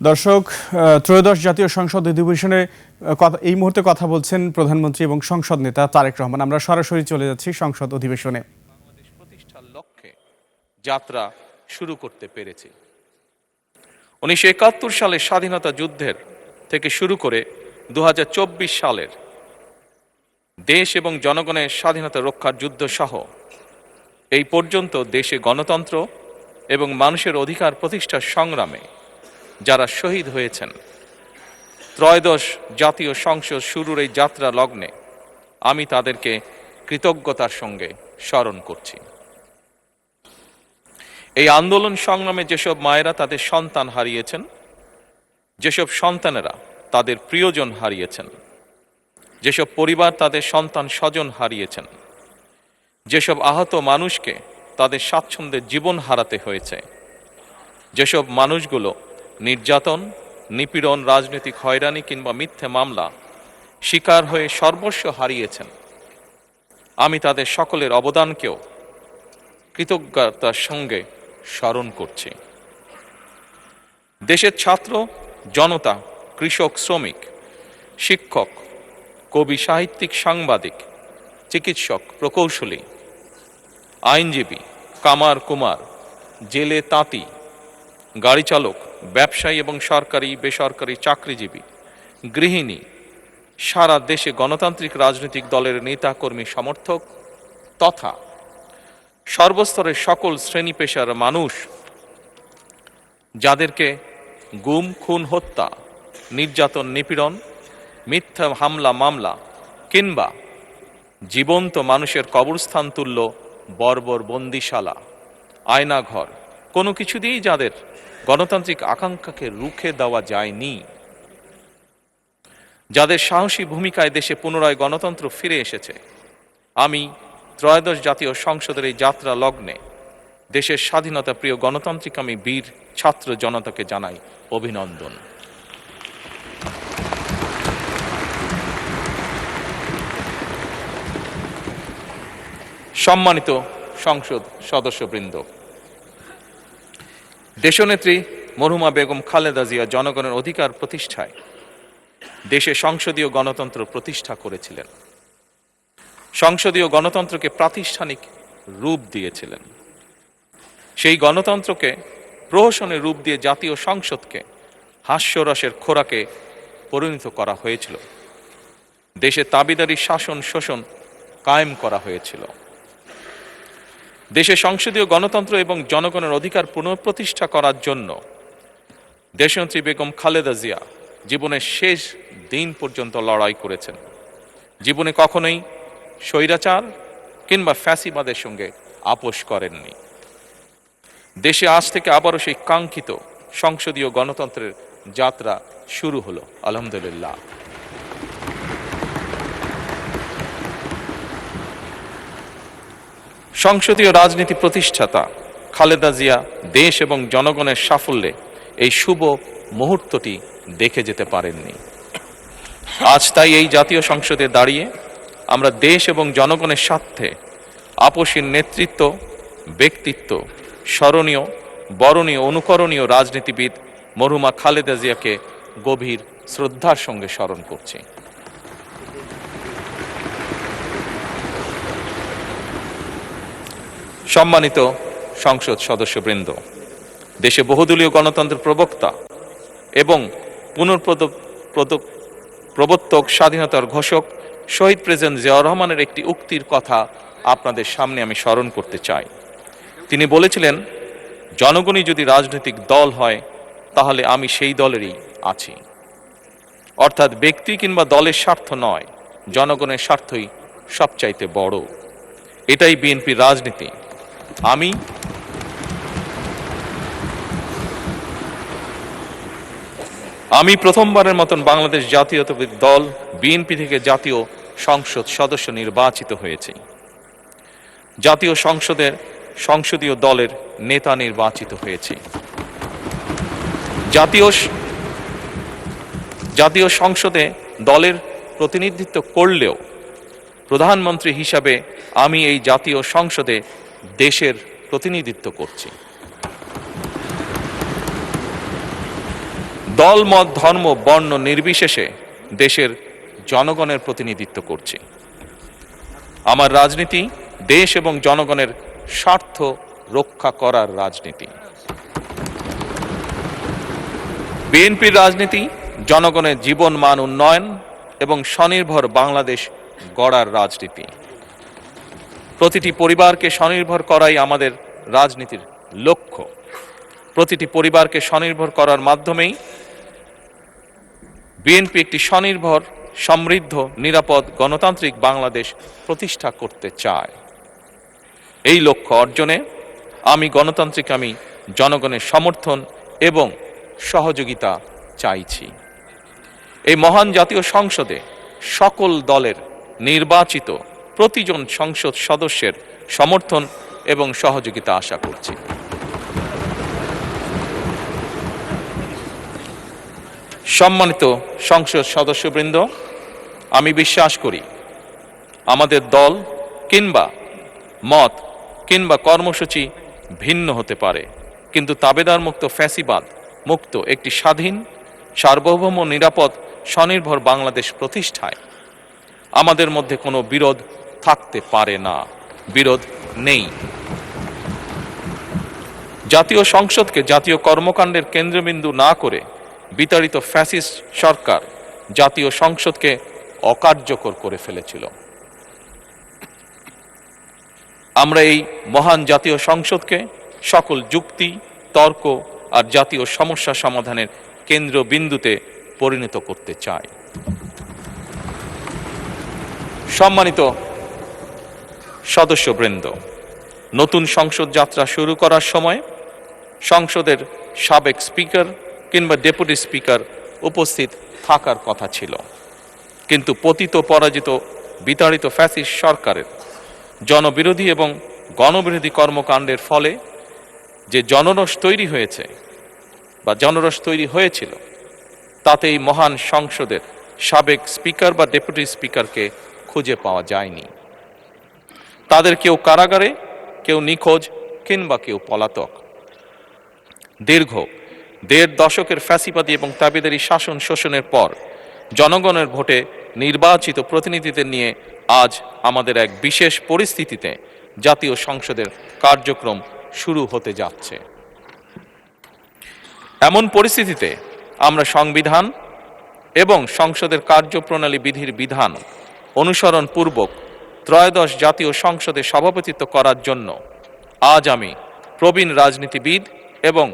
দর্শক, ত্রয়োদশ জাতীয় সংসদ অধিবেশনে এই মুহূর্তে কথা বলছেন প্রধানমন্ত্রী এবং সংসদ নেতা তারেক রহমান। আমরা সরাসরি চলে যাচ্ছি সংসদ অধিবেশনে। বাংলাদেশ প্রতিষ্ঠার লক্ষ্যে যাত্রা শুরু করতে পেরেছি। 1971 সালের স্বাধীনতা যুদ্ধের থেকে শুরু করে 2024 সালের দেশ এবং জনগণের স্বাধীনতা রক্ষার যুদ্ধ সহ এই পর্যন্ত দেশে গণতন্ত্র এবং মানুষের অধিকার প্রতিষ্ঠার সংগ্রামে যারা শহীদ হয়েছেন, ত্রয়োদশ জাতীয় সংসদ শুরুর এই যাত্রা লগ্নে আমি তাদেরকে কৃতজ্ঞতার সঙ্গে স্মরণ করছি। এই আন্দোলন সংগ্রামে যেসব মায়েরা তাদের সন্তান হারিয়েছেন, যেসব সন্তানেরা তাদের প্রিয়জন হারিয়েছেন, যেসব পরিবার তাদের সন্তান স্বজন হারিয়েছেন, যেসব আহত মানুষকে তাদের স্বাচ্ছন্দ্যের জীবন হারাতে হয়েছে, যেসব মানুষগুলো নির্যাতন, নিপীড়ন, রাজনৈতিক হয়রানি কিংবা মিথ্যে মামলা শিকার হয়ে সর্বস্ব হারিয়েছেন, আমি তাদের সকলের অবদানকেও কৃতজ্ঞতার সঙ্গে স্মরণ করছি। দেশের ছাত্র জনতা, কৃষক, শ্রমিক, শিক্ষক, কবি, সাহিত্যিক, সাংবাদিক, চিকিৎসক, প্রকৌশলী, আইনজীবী, কামার কুমার, জেলে তাঁতি, গাড়ি চালক, ব্যবসায়ী এবং সরকারি বেসরকারি চাকরিজীবী, গৃহিণী, সারা দেশে গণতান্ত্রিক রাজনৈতিক দলের নেতা কর্মী, সমর্থক তথা সর্বস্তরের সকল শ্রেণী পেশার মানুষ যাদেরকে গুম, খুন, হত্যা, নির্যাতন, নিপীড়ন, মিথ্যা হামলা মামলা কিংবা জীবন্ত মানুষের কবরস্থান তুল্য বর্বর বন্দিশালা, আয়নাঘর, কোনো কিছু দিয়েই যাদের গণতান্ত্রিক আকাঙ্ক্ষাকে রুখে দেওয়া যায়নি, যাদের সাহসী ভূমিকায় দেশে পুনরায় গণতন্ত্র ফিরে এসেছে, আমি ত্রয়োদশ জাতীয় সংসদের এই যাত্রা লগ্নে দেশের স্বাধীনতা প্রিয় গণতান্ত্রিকামী বীর ছাত্র জনতাকে জানাই অভিনন্দন। সম্মানিত সংসদ সদস্যবৃন্দ, দেশনেত্রী মরহুমা বেগম খালেদা জিয়া জনগণের অধিকার প্রতিষ্ঠায় দেশে সংসদীয় গণতন্ত্র প্রতিষ্ঠা করেছিলেন, সংসদীয় গণতন্ত্রকে প্রাতিষ্ঠানিক রূপ দিয়েছিলেন। সেই গণতন্ত্রকে প্রহসনের রূপ দিয়ে জাতীয় সংসদকে হাস্যরসের খোরাকে পরিণত করা হয়েছিল। দেশে তাবিদারি শাসন শোষণ কায়েম করা হয়েছিল। দেশে সংসদীয় গণতন্ত্র এবং জনগণের অধিকার পুনঃপ্রতিষ্ঠা করার জন্য দেশনেত্রী বেগম খালেদা জিয়া জীবনের শেষ দিন পর্যন্ত লড়াই করেছেন। জীবনে কখনোই স্বৈরাচার কিংবা ফ্যাসিবাদের সঙ্গে আপোষ করেননি। দেশে আজ থেকে আবারও সেই কাঙ্ক্ষিত সংসদীয় গণতন্ত্রের যাত্রা শুরু হলো, আলহামদুলিল্লাহ। সংসদীয় রাজনীতি প্রতিষ্ঠাতা খালেদা জিয়া দেশ এবং জনগণের সাফল্যে এই শুভ মুহূর্তটি দেখে যেতে পারেননি। আজ তাই এই জাতীয় সংসদে দাঁড়িয়ে আমরা দেশ এবং জনগণের স্বার্থে আপসীর নেতৃত্ব, ব্যক্তিত্ব, স্মরণীয়, বরণীয়, অনুকরণীয় রাজনীতিবিদ মরহুমা খালেদা জিয়াকে গভীর শ্রদ্ধার সঙ্গে স্মরণ করছি। সম্মানিত সংসদ সদস্যবৃন্দ, দেশে বহুদলীয় গণতন্ত্রের প্রবক্তা এবং প্রবর্তক, স্বাধীনতার ঘোষক শহীদ প্রেসিডেন্ট জিয়াউর রহমানের একটি উক্তির কথা আপনাদের সামনে আমি স্মরণ করতে চাই। তিনি বলেছিলেন, জনগণই যদি রাজনৈতিক দল হয় তাহলে আমি সেই দলেরই আছি। অর্থাৎ ব্যক্তি কিংবা দলের স্বার্থ নয়, জনগণের স্বার্থই সবচাইতে বড়। এটাই বিএনপির রাজনীতি। আমি প্রথমবারের মতন বাংলাদেশ জাতীয়তাবাদী দল বিএনপি থেকে জাতীয় সংসদ সদস্য নির্বাচিত হয়েছি। জাতীয় সংসদের সংসদীয় দলের নেতা নির্বাচিত হয়েছি। জাতীয় সংসদে দলের প্রতিনিধিত্ব করলেও প্রধানমন্ত্রী হিসাবে আমি এই জাতীয় সংসদে দেশের প্রতিনিধিত্ব করছি। দল মত ধর্ম বর্ণ নির্বিশেষে দেশের জনগণের প্রতিনিধিত্ব করছি। আমার রাজনীতি দেশ এবং জনগণের স্বার্থ রক্ষা করার রাজনীতি। বিএনপির রাজনীতি জনগণের জীবন মান উন্নয়ন এবং স্বনির্ভর বাংলাদেশ গড়ার রাজনীতি। প্রতিটি পরিবারকে স্বনির্ভর করাই আমাদের রাজনীতির লক্ষ্য। প্রতিটি পরিবারকে স্বনির্ভর করার মাধ্যমেই বিএনপি একটি স্বনির্ভর, সমৃদ্ধ, নিরাপদ, গণতান্ত্রিক বাংলাদেশ প্রতিষ্ঠা করতে চায়। এই লক্ষ্য অর্জনে আমি জনগণের সমর্থন এবং সহযোগিতা চাইছি। এই মহান জাতীয় সংসদে সকল দলের নির্বাচিত প্রতিজন সংসদ সদস্যের সমর্থন এবং সহযোগিতা আশা করছি। সম্মানিত সংসদ সদস্যবৃন্দ, আমি বিশ্বাস করি আমাদের দল কিংবা মত কিংবা কর্মসূচি ভিন্ন হতে পারে, কিন্তু তাবেদার মুক্ত, ফ্যাসিবাদ মুক্ত একটি স্বাধীন, সার্বভৌম, নিরাপদ, স্বনির্ভর বাংলাদেশ প্রতিষ্ঠায় আমাদের মধ্যে কোনো বিরোধ থাকতে পারে না, বিরোধ নেই। জাতীয় সংসদকে জাতীয় কর্মকাণ্ডের কেন্দ্রবিন্দু না করে বিতাড়িত ফ্যাসিস্ট সরকার জাতীয় সংসদকে অকার্যকর করে ফেলেছিল। আমরা এই মহান জাতীয় সংসদকে সকল যুক্তি, তর্ক আর জাতীয় সমস্যা সমাধানের কেন্দ্রবিন্দুতে পরিণত করতে চাই। সম্মানিত সদস্যবৃন্দ, নতুন সংসদ যাত্রা শুরু করার সময় সংসদের সাবেক স্পিকার কিংবা ডেপুটি স্পিকার উপস্থিত থাকার কথা ছিল, কিন্তু পতিত, পরাজিত, বিতাড়িত ফ্যাসিস্ট সরকারের জনবিরোধী এবং গণবিরোধী কর্মকাণ্ডের ফলে যে জনরোষ তৈরি হয়েছে বা জনরোষ তৈরি হয়েছিল, তাতে এই মহান সংসদের সাবেক স্পিকার বা ডেপুটি স্পিকারকে খুঁজে পাওয়া যায়নি। তাদের কেউ কারাগারে, কেউ নিখোঁজ কিংবা কেউ পলাতক। দীর্ঘ ১.৫ দশকের ফ্যাসিবাদী এবং তাবেদারি শাসন শোষণের পর জনগণের ভোটে নির্বাচিত প্রতিনিধিদের নিয়ে আজ আমাদের এক বিশেষ পরিস্থিতিতে জাতীয় সংসদের কার্যক্রম শুরু হতে যাচ্ছে। এমন পরিস্থিতিতে আমরা সংবিধান এবং সংসদের কার্যপ্রণালী বিধির বিধান অনুসরণ পূর্বক ত্রয়োদশ জাতীয় সংসদে সভাপতিত্ব করার জন্য আজ আমি প্রবীণ রাজনীতিবিদ এবং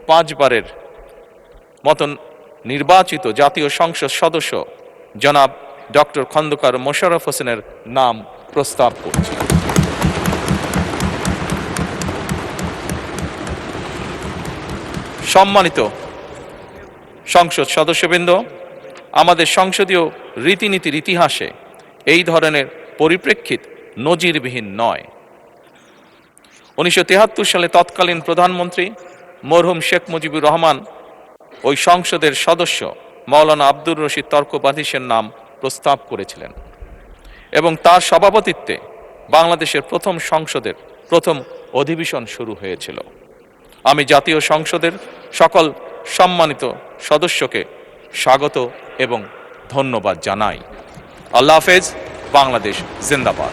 5 বারের মতন নির্বাচিত জাতীয় সংসদ সদস্য জনাব ডক্টর খন্দকার মোশাররফ হোসেনের নাম প্রস্তাব করছি। সম্মানিত সংসদ সদস্যবৃন্দ, আমাদের সংসদীয় রীতিনীতির ইতিহাসে এই ধরনের পরিপ্রেক্ষিত নজিরবিহীন নয়। 1973 সালে তৎকালীন প্রধানমন্ত্রী মরহুম শেখ মুজিবুর রহমান ওই সংসদের সদস্য মাওলানা আব্দুর রশিদ তর্কবাধীশের নাম প্রস্তাব করেছিলেন এবং তার সভাপতিত্বে বাংলাদেশের প্রথম সংসদের প্রথম অধিবেশন শুরু হয়েছিল। আমি জাতীয় সংসদের সকল সম্মানিত সদস্যকে স্বাগত এবং ধন্যবাদ জানাই। আল্লাহ হাফেজ। বাংলাদেশ জিন্দাবাদ।